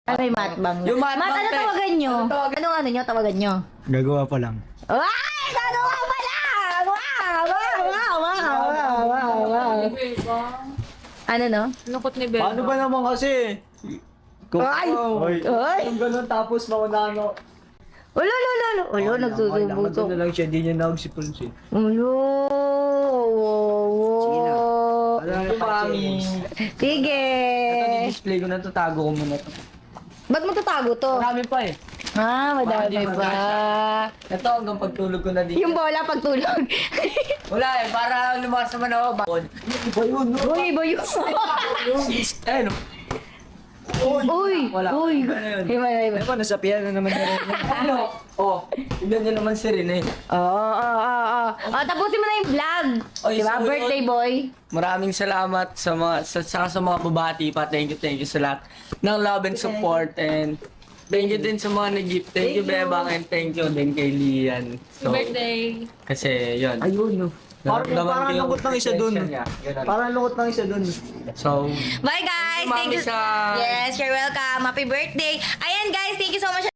Ano yung matbang? Yung matbang, Ano te. tawagan nyo? Ano tawagan? Anong ano nyo? Tawagan nyo? Gagawa pa lang. Ay! Gagawa pala! Wow! Ano no? Lungkot ni Bella. Paano ba naman kasi? Ay! Ay! Yung ganun tapos mauna ano. Ulo, nagsusubo to. na lang siya, di niya nagsipon siya. Ulo! Sige na. Yung mami. Sige! Display ko na to, tago ko muna to. Ba't mo tatago to? Marami pa eh. Ah, madami pa. Ito hanggang pagtulog ko na dito. Yung bola pagtulog. Wala eh, para lumakas naman ako. Bakod. Iba yun, no? Uy, iba yun. Eh, no? Uy! Wala. Uy! Iba na yun. Iba. Ano, nasa piano naman na rin. Ano? Oh, tignan niyo naman si Rene. Oo. Tapusin mo na yung vlog. Oy, Diba? so yun. Birthday boy. Maraming salamat sa mga sa mga babati pa. Thank you sa lahat ng love and support, and thank you din sa mga nag-gift. Thank you Bebang, and thank you din kay Lian. So, Birthday. kasi yun. Ayun, no? Parang lungkot ng isa dun. Niya. Ganun. Parang lungkot ng isa dun. So, Bye guys! Mami, Thank you. sa- Yes, you're welcome. Happy birthday. Ayan guys, thank you so much.